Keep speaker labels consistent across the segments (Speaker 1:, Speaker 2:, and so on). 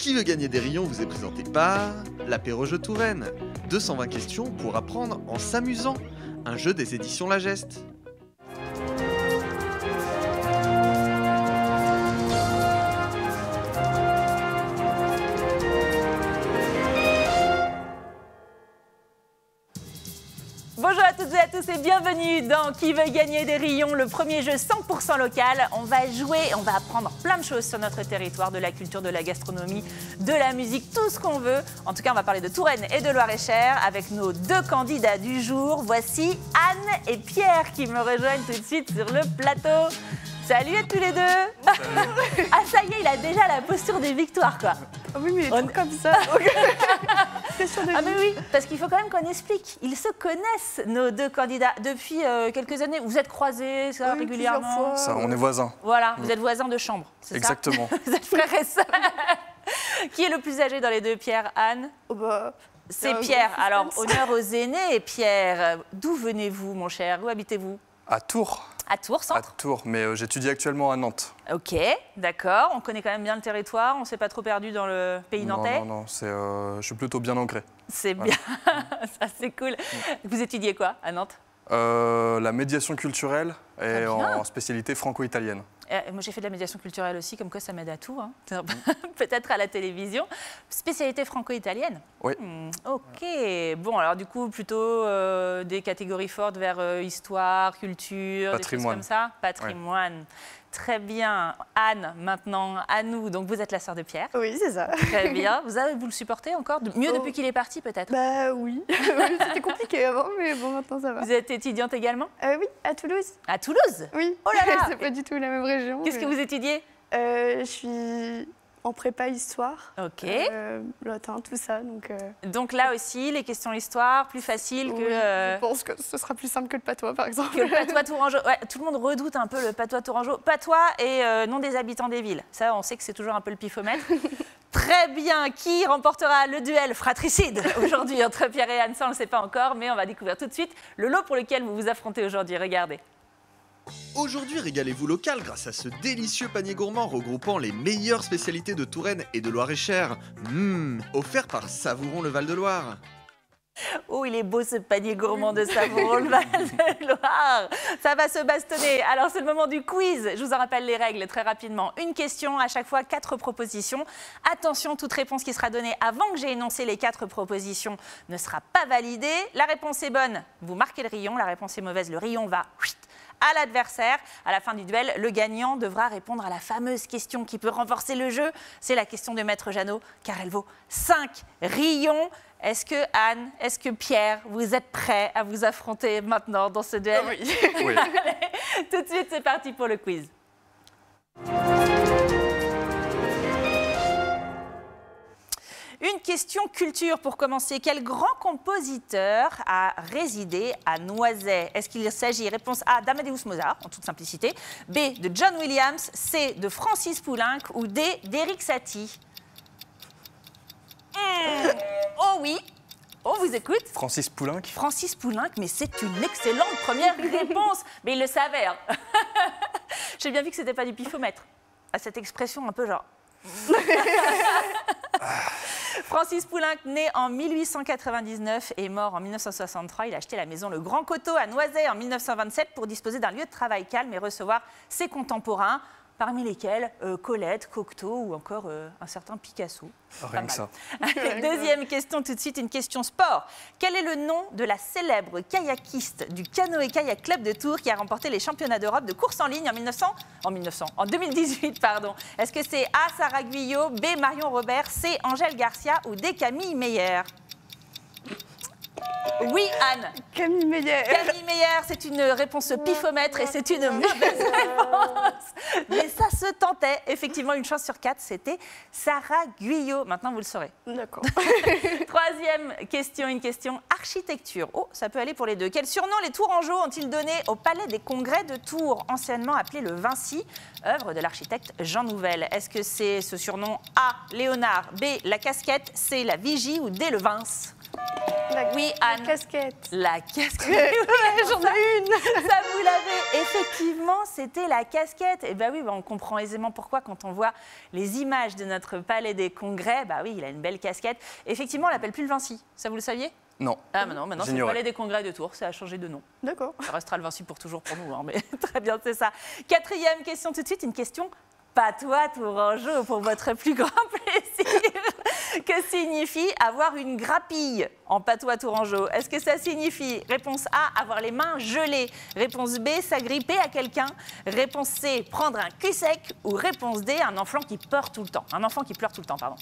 Speaker 1: Qui veut gagner des rayons vous est présenté par l'Apéro-Jeu Touraine. 220 questions pour apprendre en s'amusant. Un jeu des éditions La Geste.
Speaker 2: Bonjour à toutes et à tous et bienvenue dans Qui veut gagner des rayons, le premier jeu 100% local. On va jouer, on va apprendre plein de choses sur notre territoire, de la culture, de la gastronomie, de la musique, tout ce qu'on veut. En tout cas, on va parler de Touraine et de Loir-et-Cher avec nos deux candidats du jour. Voici Anne et Pierre qui me rejoignent tout de suite sur le plateau. Salut à tous les deux. Ah ça y est, il a déjà la posture des victoires quoi.
Speaker 3: Ah oui, mais on... comme ça.
Speaker 2: Ah mais oui, parce qu'il faut quand même qu'on explique. Ils se connaissent, nos deux candidats, depuis quelques années. Vous êtes croisés ça,
Speaker 3: oui,
Speaker 2: régulièrement
Speaker 4: ça, on est voisins.
Speaker 2: Voilà, vous êtes voisins de chambre, c'est ça?
Speaker 4: Exactement.
Speaker 2: Vous êtes frères et sœurs. Qui est le plus âgé dans les deux, Pierre, Anne?
Speaker 3: Oh bah,
Speaker 2: c'est Pierre. Alors, honneur aux aînés. Pierre, d'où venez-vous, mon cher? Où habitez-vous?
Speaker 4: À Tours.
Speaker 2: À Tours, centre?
Speaker 4: À Tours, mais j'étudie actuellement à Nantes.
Speaker 2: Ok, d'accord. On connaît quand même bien le territoire. On ne s'est pas trop perdu dans le pays nantais?
Speaker 4: Non, je suis plutôt bien ancré.
Speaker 2: C'est bien, ça c'est cool. Vous étudiez quoi à Nantes?
Speaker 4: La médiation culturelle et en spécialité franco-italienne.
Speaker 2: Moi j'ai fait de la médiation culturelle aussi, comme quoi ça m'aide à tout, hein. Peut-être à la télévision. Spécialité franco-italienne?
Speaker 4: Oui.
Speaker 2: Ok, bon alors du coup plutôt des catégories fortes vers histoire, culture, des choses comme ça? Patrimoine. Ouais. Très bien. Anne, maintenant, à nous. Donc, vous êtes la sœur de Pierre.
Speaker 3: Oui, c'est ça.
Speaker 2: Très bien. Vous le supportez encore? Mieux depuis qu'il est parti, peut-être?
Speaker 3: Bah oui. Oui, c'était compliqué avant, mais bon, maintenant, ça va.
Speaker 2: Vous êtes étudiante également?
Speaker 3: Oui, à Toulouse.
Speaker 2: À Toulouse?
Speaker 3: Oui.
Speaker 2: Oh là là.
Speaker 3: C'est pas du tout la même région.
Speaker 2: Qu'est-ce que vous étudiez?
Speaker 3: Je suis en prépa histoire.
Speaker 2: Ok.
Speaker 3: Latin, tout ça.
Speaker 2: Donc là aussi, les questions histoire, plus faciles que...
Speaker 3: Je pense que ce sera plus simple que le patois, par exemple.
Speaker 2: Que le patois tourangeau. Ouais, tout le monde redoute un peu le patois tourangeau. Patois et nom des habitants des villes. Ça, on sait que c'est toujours un peu le pifomètre. Très bien. Qui remportera le duel fratricide aujourd'hui entre Pierre et Anne? Ça, on ne le sait pas encore, mais on va découvrir tout de suite le lot pour lequel vous vous affrontez aujourd'hui. Regardez.
Speaker 1: Aujourd'hui, régalez-vous local grâce à ce délicieux panier gourmand regroupant les meilleures spécialités de Touraine et de Loir-et-Cher. Offert par Savouron le Val-de-Loire.
Speaker 2: Oh, il est beau ce panier gourmand de Savouron le Val-de-Loire. Ça va se bastonner. Alors, c'est le moment du quiz. Je vous en rappelle les règles très rapidement. Une question, à chaque fois 4 propositions. Attention, toute réponse qui sera donnée avant que j'ai énoncé les 4 propositions ne sera pas validée. La réponse est bonne, vous marquez le rayon. La réponse est mauvaise, le rayon va à l'adversaire. À la fin du duel, le gagnant devra répondre à la fameuse question qui peut renforcer le jeu. C'est la question de Maître Jeannot, car elle vaut 5 rayons. Est-ce que Anne, est-ce que Pierre, vous êtes prêts à vous affronter maintenant dans ce duel?
Speaker 3: Oui.
Speaker 4: Oui.
Speaker 2: Allez, tout de suite, c'est parti pour le quiz. Une question culture pour commencer. Quel grand compositeur a résidé à Noiset? Est-ce qu'il s'agit, réponse A, d'Amadeus Mozart, en toute simplicité, B, de John Williams, C, de Francis Poulenc ou D, d'Éric Satie? Oh oui. On vous écoute.
Speaker 4: Francis Poulenc.
Speaker 2: Francis Poulenc, mais c'est une excellente première réponse. Mais il le savait. Hein. J'ai bien vu que ce n'était pas du pifomètre. À cette expression un peu genre... Francis Poulenc, né en 1899 et mort en 1963, il a acheté la maison Le Grand Coteau à Noiset en 1927 pour disposer d'un lieu de travail calme et recevoir ses contemporains, parmi lesquels Colette, Cocteau ou encore un certain Picasso.
Speaker 4: Rien que ça.
Speaker 2: Deuxième question tout de suite, une question sport. Quel est le nom de la célèbre kayakiste du Canoë Kayak Club de Tours qui a remporté les championnats d'Europe de course en ligne en 2018 pardon. Est-ce que c'est A, Sarah Guyot, B, Marion Robert, C, Angèle Garcia ou D, Camille Meyer? Oui, Anne.
Speaker 3: Camille Meyer.
Speaker 2: Camille Meyer, c'est une réponse pifomètre et c'est une mauvaise réponse. Mais ça se tentait. Effectivement, une chance sur 4, c'était Sarah Guyot. Maintenant, vous le saurez.
Speaker 3: D'accord.
Speaker 2: Troisième question, une question architecture. Oh, ça peut aller pour les deux. Quel surnom les Tourangeaux ont-ils donné au Palais des Congrès de Tours, anciennement appelé le Vinci, œuvre de l'architecte Jean Nouvel? Est-ce que c'est ce surnom A, Léonard, B, la casquette, C, la vigie ou D, le Vince? Oui, Anne.
Speaker 3: La casquette.
Speaker 2: La casquette. J'en ai une. Ça, vous l'avez. Effectivement, c'était la casquette. Et ben oui, on comprend aisément pourquoi quand on voit les images de notre palais des congrès. Bah oui, il a une belle casquette. Effectivement, on l'appelle plus le Vinci. Ça, vous le saviez?
Speaker 4: Non.
Speaker 2: Ah, maintenant c'est le palais des congrès de Tours. Ça a changé de nom.
Speaker 3: D'accord.
Speaker 2: Ça restera le Vinci pour toujours pour nous. Hein, mais très bien, c'est ça. 4e question tout de suite. Une question patois tourangeau pour votre plus grand plaisir. Que signifie avoir une grappille en patois tourangeau? Est-ce que ça signifie, réponse A, avoir les mains gelées, réponse B, s'agripper à quelqu'un, réponse C, prendre un cul sec, ou réponse D, un enfant qui pleure tout le temps? Un enfant qui pleure tout le temps, pardon.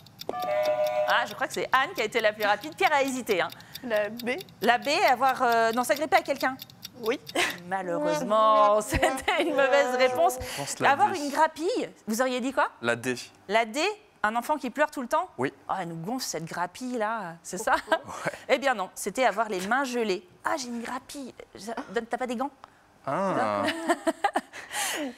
Speaker 2: Ah, je crois que c'est Anne qui a été la plus rapide. Pierre a hésité. Hein.
Speaker 3: La B.
Speaker 2: La B, avoir, non, s'agripper à quelqu'un.
Speaker 3: Oui.
Speaker 2: Malheureusement, c'était une mauvaise réponse. Avoir
Speaker 4: D.
Speaker 2: une grappille, vous auriez dit quoi?
Speaker 4: La D.
Speaker 2: La D, un enfant qui pleure tout le temps?
Speaker 4: Oui.
Speaker 2: Oh, elle nous gonfle cette grappille là, c'est ça? Eh bien non, c'était avoir les mains gelées. Ah, j'ai une grappille. T'as pas des gants?
Speaker 4: Ah.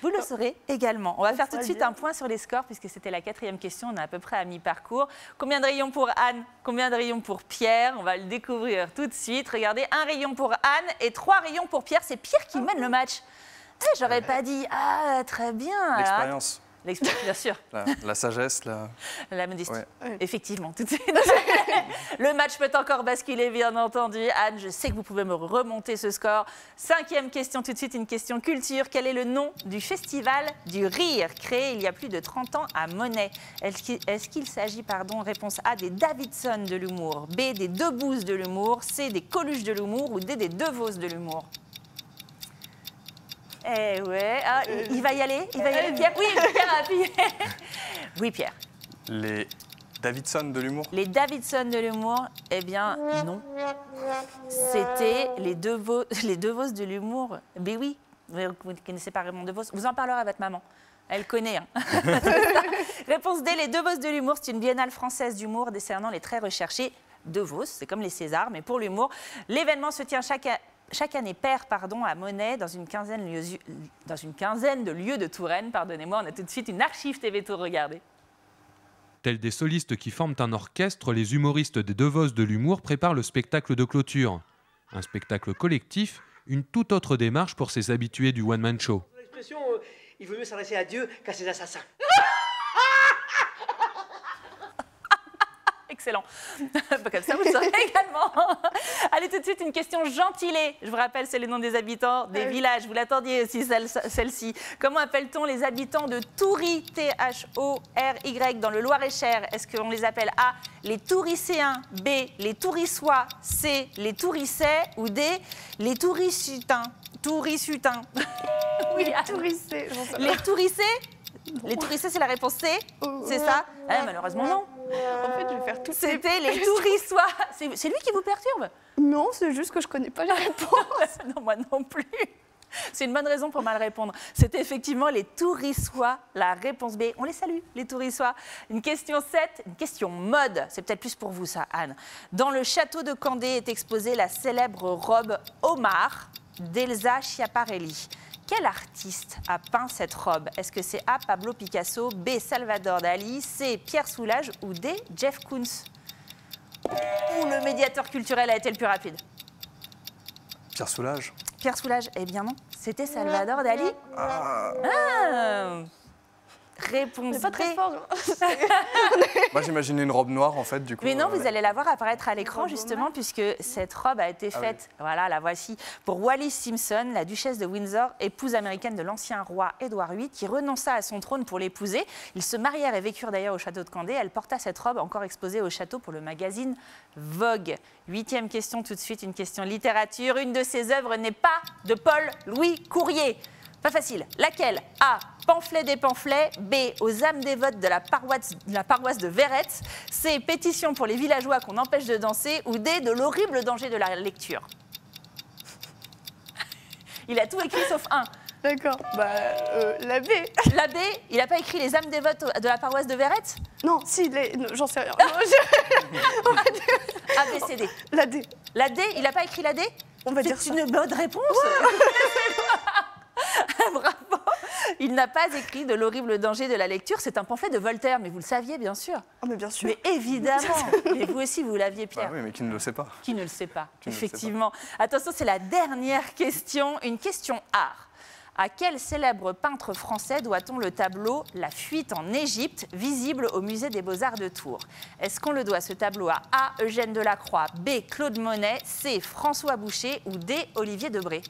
Speaker 2: Vous le saurez également. On va faire tout de suite un point sur les scores puisque c'était la 4e question. On est à peu près à mi-parcours. Combien de rayons pour Anne? Combien de rayons pour Pierre? On va le découvrir tout de suite. Regardez, 1 rayon pour Anne et 3 rayons pour Pierre. C'est Pierre qui mène le match. Eh, j'aurais pas dit. Ah, très bien.
Speaker 4: L'expérience.
Speaker 2: L'expérience, bien sûr.
Speaker 4: La sagesse,
Speaker 2: La modestie.
Speaker 4: Ouais.
Speaker 2: Effectivement, tout de suite. Le match peut encore basculer, bien entendu. Anne, je sais que vous pouvez me remonter ce score. 5e question, tout de suite, une question culture. Quel est le nom du festival du rire créé il y a plus de 30 ans à Monet? Est-ce qu'il s'agit, réponse A, des Davidson de l'humour, B, des Debouze de l'humour, C, des Coluche de l'humour ou D, des Devos de l'humour? Eh ouais, ah, il va y aller, Pierre? Oui, Pierre a appuyé. Oui, Pierre.
Speaker 4: Les Davidson de l'humour?
Speaker 2: Les Davidson de l'humour, eh bien, non. C'était les Devos de l'humour. Mais oui, vous ne connaissez pas Raymond Devos. Vous en parlerez à votre maman. Elle connaît. Hein. Réponse D, les Devos de l'humour. C'est une biennale française d'humour décernant les très recherchés Devos. C'est comme les Césars, mais pour l'humour. L'événement se tient chaque année paire à Monet, dans une quinzaine de lieux de Touraine. Pardonnez-moi, on a tout de suite une archive TV Tour, regardez.
Speaker 5: Tels des solistes qui forment un orchestre, les humoristes des Devos de l'humour préparent le spectacle de clôture. Un spectacle collectif, une toute autre démarche pour ces habitués du one-man show.
Speaker 6: L'expression il vaut mieux s'adresser à Dieu qu'à ses assassins.
Speaker 2: Excellent. Comme ça, vous le saurez également. Allez, tout de suite, une question gentilée. Je vous rappelle, c'est les noms des habitants des villages. Vous l'attendiez aussi, celle-ci. Comment appelle-t-on les habitants de Toury, T-H-O-R-Y, dans le Loir-et-Cher? Est-ce qu'on les appelle A, les Touricéens, B, les Tourissois, C, les Tourissais ou D, les Tourissutins? Tourissutins. Oui,
Speaker 3: Tourissé.
Speaker 2: les Tourissés? Les Tourissés, c'est la réponse C? C'est ça? Malheureusement, non.
Speaker 3: En fait, je vais faire tout.
Speaker 2: C'était les Tourissois. C'est lui qui vous perturbe?
Speaker 3: Non, c'est juste que je connais pas les réponses.
Speaker 2: Non, moi non plus. C'est une bonne raison pour mal répondre. C'était effectivement les Tourissois, la réponse B. On les salue, les Tourissois. Une question 7, une question mode. C'est peut-être plus pour vous, ça, Anne. Dans le château de Candé est exposée la célèbre robe Omar d'Elsa Schiaparelli. Quel artiste a peint cette robe? Est-ce que c'est A, Pablo Picasso, B, Salvador Dali, C, Pierre Soulages ou D, Jeff Koons? Ou le médiateur culturel a été le plus rapide?
Speaker 4: Pierre Soulages.
Speaker 2: Pierre Soulages, eh bien non, c'était Salvador Dali. Ah. Réponse
Speaker 3: pas
Speaker 2: B.
Speaker 3: très fort.
Speaker 4: Moi, j'imaginais une robe noire, en fait, du coup.
Speaker 2: Mais non, vous allez la voir apparaître à l'écran, justement, puisque cette robe a été faite, voilà, la voici, pour Wallis Simpson, la duchesse de Windsor, épouse américaine de l'ancien roi Édouard VIII, qui renonça à son trône pour l'épouser. Ils se marièrent et vécurent d'ailleurs au château de Candé. Elle porta cette robe, encore exposée au château pour le magazine Vogue. 8e question, tout de suite, une question littérature. Une de ses œuvres n'est pas de Paul-Louis Courier. Pas facile. Laquelle? A, Pamphlet des pamphlets. B, aux âmes dévotes de la paroisse de Verrette. C, pétition pour les villageois qu'on empêche de danser. Ou D, de l'horrible danger de la lecture. Il a tout écrit sauf un.
Speaker 3: D'accord. La B.
Speaker 2: La B, il n'a pas écrit les âmes dévotes de la paroisse de Verrette?
Speaker 3: Non, si, j'en sais rien.
Speaker 2: A, B, C, D.
Speaker 3: La D.
Speaker 2: La D, il n'a pas écrit la D?
Speaker 3: On va dire ça.
Speaker 2: C'est une bonne réponse. Bravo. Il n'a pas écrit de l'horrible danger de la lecture. C'est un pamphlet de Voltaire, mais vous le saviez bien sûr.
Speaker 3: Oh, mais bien sûr.
Speaker 2: Mais évidemment. Et vous aussi, vous l'aviez, Pierre.
Speaker 4: Bah oui, mais qui ne le sait pas?
Speaker 2: Qui ne le sait pas,
Speaker 4: Qui ne le sait
Speaker 2: effectivement. Attention, c'est la dernière question, une question art. À quel célèbre peintre français doit-on le tableau La fuite en Égypte, visible au musée des Beaux-Arts de Tours? Est-ce qu'on le doit ce tableau à A. Eugène Delacroix, B. Claude Monet, C. François Boucher ou D. Olivier Debré?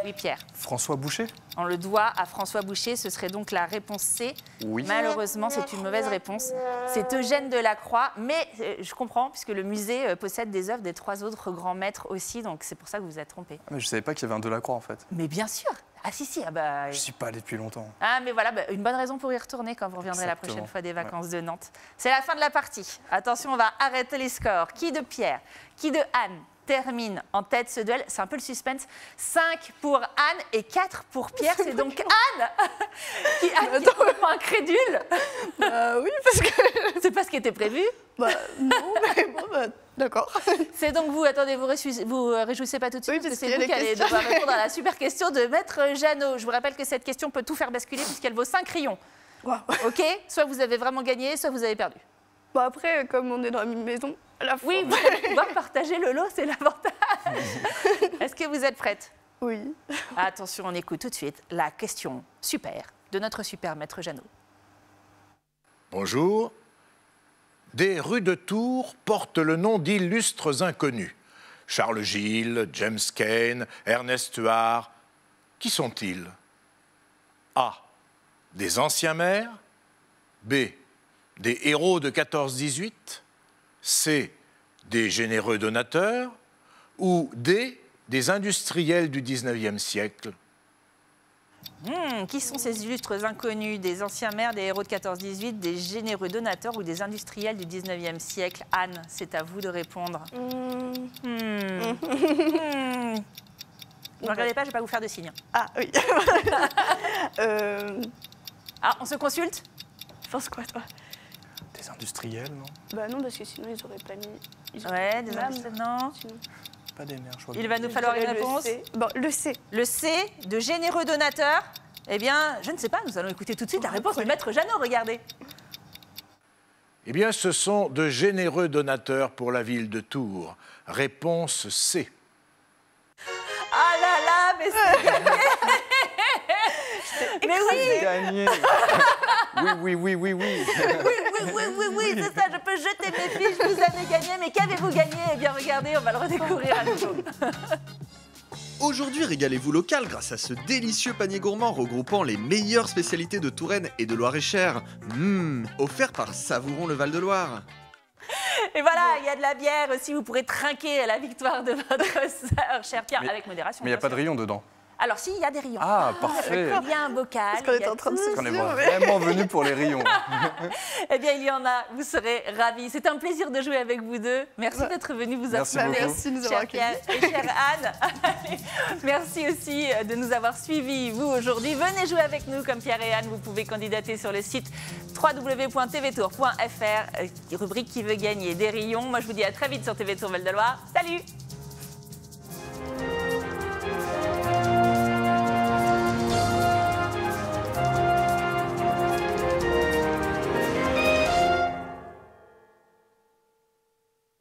Speaker 2: Oui, Pierre.
Speaker 4: François Boucher?
Speaker 2: On le doit à François Boucher, ce serait donc la réponse C.
Speaker 4: Oui.
Speaker 2: Malheureusement, c'est une mauvaise réponse. C'est Eugène Delacroix, mais je comprends, puisque le musée possède des œuvres des 3 autres grands maîtres aussi, donc c'est pour ça que vous vous êtes trompé.
Speaker 4: Ah, mais je savais pas qu'il y avait un Delacroix en fait.
Speaker 2: Mais bien sûr. Ah si, si. Ah, bah...
Speaker 4: Je suis pas allé depuis longtemps.
Speaker 2: Ah mais voilà, bah, une bonne raison pour y retourner quand vous reviendrez la
Speaker 4: Exactement.
Speaker 2: prochaine fois des vacances de Nantes. C'est la fin de la partie. Attention, on va arrêter les scores. Qui de Pierre, qui de Anne termine en tête ce duel? C'est un peu le suspense. 5 pour Anne et 4 pour Pierre. C'est donc Anne qui est complètement incrédule.
Speaker 3: Oui, parce que...
Speaker 2: C'est pas ce qui était prévu.
Speaker 3: Bah, non, mais bon, bah, d'accord.
Speaker 2: C'est donc vous, attendez, vous réjouissez pas tout de suite,
Speaker 3: Oui,
Speaker 2: parce que
Speaker 3: parce
Speaker 2: c'est
Speaker 3: qu'il y a
Speaker 2: vous
Speaker 3: les
Speaker 2: qui allez
Speaker 3: questions.
Speaker 2: devoir répondre à la super question de Maître Jeannot. Je vous rappelle que cette question peut tout faire basculer puisqu'elle vaut 5 rayons.
Speaker 3: Wow.
Speaker 2: Ok? Soit vous avez vraiment gagné, soit vous avez perdu.
Speaker 3: Bon, après, comme on est dans la même maison, à la fin...
Speaker 2: Oui, vous allez pouvoir partager le lot, c'est l'avantage. Est-ce que vous êtes prête?
Speaker 3: Oui.
Speaker 2: Attention, on écoute tout de suite la question super de notre super Maître Jeannot.
Speaker 7: Bonjour. Des rues de Tours portent le nom d'illustres inconnus. Charles Gilles, James Cain, Ernest Huard. Qui sont-ils? A. Des anciens maires. B. Des héros de 14-18. C. Des généreux donateurs. Ou D. Des industriels du 19e siècle.
Speaker 2: Qui sont ces illustres inconnus? Des anciens maires, des héros de 14-18, des généreux donateurs ou des industriels du 19e siècle? Anne, c'est à vous de répondre. Ne regardez pas, je ne vais pas vous faire de signes.
Speaker 3: Ah, oui.
Speaker 2: Ah, on se consulte?
Speaker 3: Je pense quoi, toi?
Speaker 4: Des industriels, non?
Speaker 3: Bah non, parce que sinon, ils auraient pas mis... Ils auraient
Speaker 2: Ouais,
Speaker 3: mis
Speaker 2: des
Speaker 3: l'âme,
Speaker 2: industriels, non.
Speaker 3: sinon.
Speaker 4: Pas des mers, je crois.
Speaker 2: Il va nous falloir une
Speaker 3: Je dirais le
Speaker 2: réponse.
Speaker 3: C. Bon, le C.
Speaker 2: Le C, de généreux donateurs. Eh bien, je ne sais pas, nous allons écouter tout de suite la réponse de Maître Jeannot, regardez.
Speaker 7: Eh bien, ce sont de généreux donateurs pour la ville de Tours. Réponse C.
Speaker 2: Ah là là, mais c'est gagné. Mais oui,
Speaker 4: Gagné. Oui, oui, oui, oui, oui.
Speaker 2: oui, c'est ça, je peux jeter mes fiches, vous avez gagné, mais qu'avez-vous gagné? Eh bien, regardez, on va le redécouvrir à nouveau.
Speaker 1: Aujourd'hui, régalez-vous local grâce à ce délicieux panier gourmand regroupant les meilleures spécialités de Touraine et de Loir-et-Cher. Offert par Savourons le Val-de-Loire.
Speaker 2: Et voilà, il y a de la bière aussi, vous pourrez trinquer à la victoire de votre sœur, cher Pierre, avec modération.
Speaker 4: Mais il n'y a
Speaker 2: bien
Speaker 4: pas de
Speaker 2: sûr.
Speaker 4: rayon dedans.
Speaker 2: Alors, si, il y a des rayons.
Speaker 4: Ah, parfait.
Speaker 2: Il y a un bocal.
Speaker 3: Parce qu'on
Speaker 2: il y
Speaker 3: était
Speaker 2: a
Speaker 3: en train de
Speaker 2: tout.
Speaker 3: se
Speaker 4: On est
Speaker 3: dire, mais...
Speaker 4: vraiment venus pour les rayons.
Speaker 2: Eh bien, il y en a, vous serez ravis. C'est un plaisir de jouer avec vous deux. Merci d'être venus vous
Speaker 4: Merci
Speaker 2: affronter.
Speaker 4: beaucoup.
Speaker 3: Merci de nous avoir
Speaker 2: Cher Pierre et chère Anne. Allez, merci aussi de nous avoir suivis, vous, aujourd'hui. Venez jouer avec nous comme Pierre et Anne. Vous pouvez candidater sur le site www.tvtour.fr, rubrique qui veut gagner des rayons. Moi, je vous dis à très vite sur TV Tour Val-de-Loire. Salut!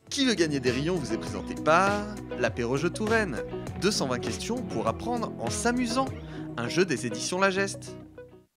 Speaker 1: Qui veut gagner des rayons vous est présenté par l'apéro-jeu Touraine. 220 questions pour apprendre en s'amusant. Un jeu des éditions La Geste.